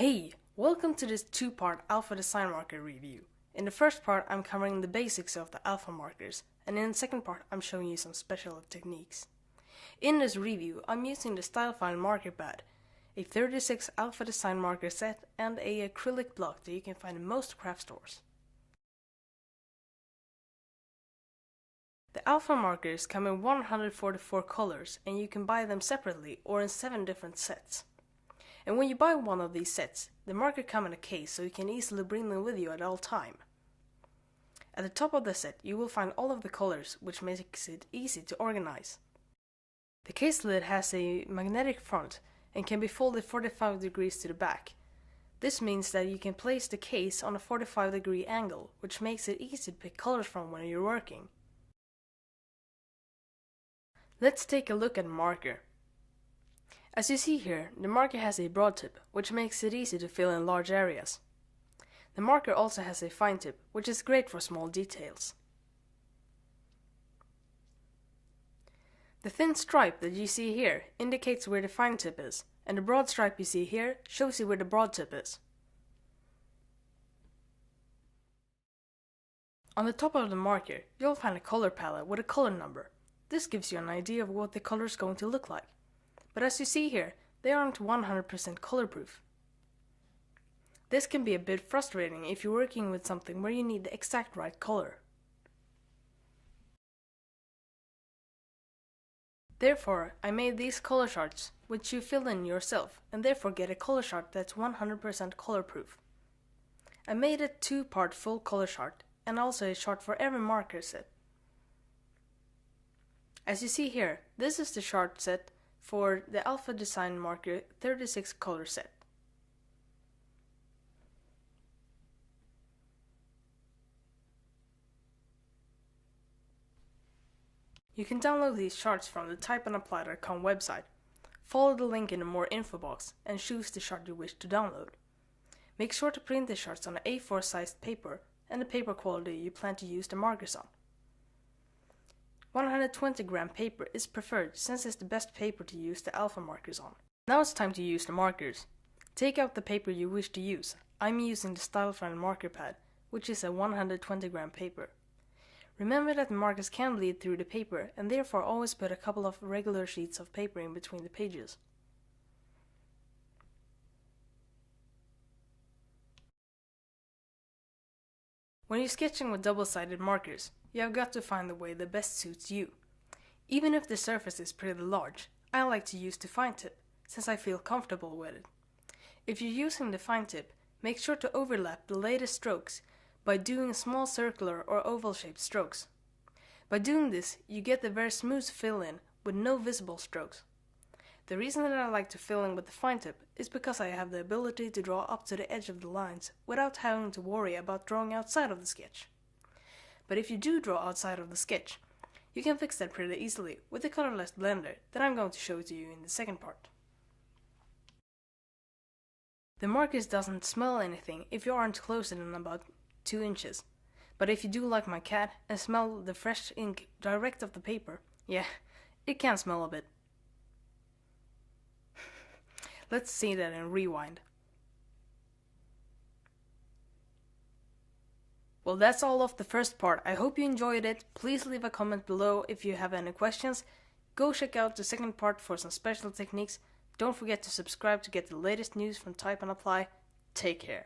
Hey, welcome to this two-part alpha design marker review. In the first part I'm covering the basics of the alpha markers, and in the second part I'm showing you some special techniques. In this review I'm using the StyleFile marker pad, a 36 alpha design marker set and a acrylic block that you can find in most craft stores. The alpha markers come in 144 colors and you can buy them separately or in 7 different sets. And when you buy one of these sets, the marker comes in a case so you can easily bring them with you at all time. At the top of the set you will find all of the colors, which makes it easy to organize. The case lid has a magnetic front and can be folded 45 degrees to the back. This means that you can place the case on a 45-degree angle, which makes it easy to pick colors from when you're working. Let's take a look at the marker. As you see here, the marker has a broad tip, which makes it easy to fill in large areas. The marker also has a fine tip, which is great for small details. The thin stripe that you see here indicates where the fine tip is, and the broad stripe you see here shows you where the broad tip is. On the top of the marker, you'll find a color palette with a color number. This gives you an idea of what the color is going to look like. But as you see here, they aren't 100% color-proof. This can be a bit frustrating if you're working with something where you need the exact right color. Therefore, I made these color charts, which you fill in yourself, and therefore get a color chart that's 100% color-proof. I made a 2-part full color chart, and also a chart for every marker set. As you see here, this is the chart set for the Alpha Design Marker 36 color set. You can download these charts from the typeandapply.com website. Follow the link in the More info box and choose the chart you wish to download. Make sure to print the charts on an A4 sized paper and the paper quality you plan to use the markers on. 120 gram paper is preferred since it's the best paper to use the alpha markers on. Now it's time to use the markers. Take out the paper you wish to use. I'm using the StyleFile marker pad, which is a 120 gram paper. Remember that the markers can bleed through the paper, and therefore always put a couple of regular sheets of paper in between the pages. When you're sketching with double-sided markers, you have got to find the way that best suits you. Even if the surface is pretty large, I like to use the fine tip, since I feel comfortable with it. If you're using the fine tip, make sure to overlap the latest strokes by doing small circular or oval-shaped strokes. By doing this, you get the very smooth fill-in with no visible strokes. The reason that I like to fill in with the fine tip is because I have the ability to draw up to the edge of the lines without having to worry about drawing outside of the sketch. But if you do draw outside of the sketch, you can fix that pretty easily with the colorless blender that I'm going to show to you in the second part. The markers doesn't smell anything if you aren't closer than about 2 inches. But if you do like my cat and smell the fresh ink direct off the paper, yeah, it can smell a bit. Let's see that in rewind. Well, that's all of the first part. I hope you enjoyed it. Please leave a comment below if you have any questions. Go check out the second part for some special techniques. Don't forget to subscribe to get the latest news from Type and Apply. Take care.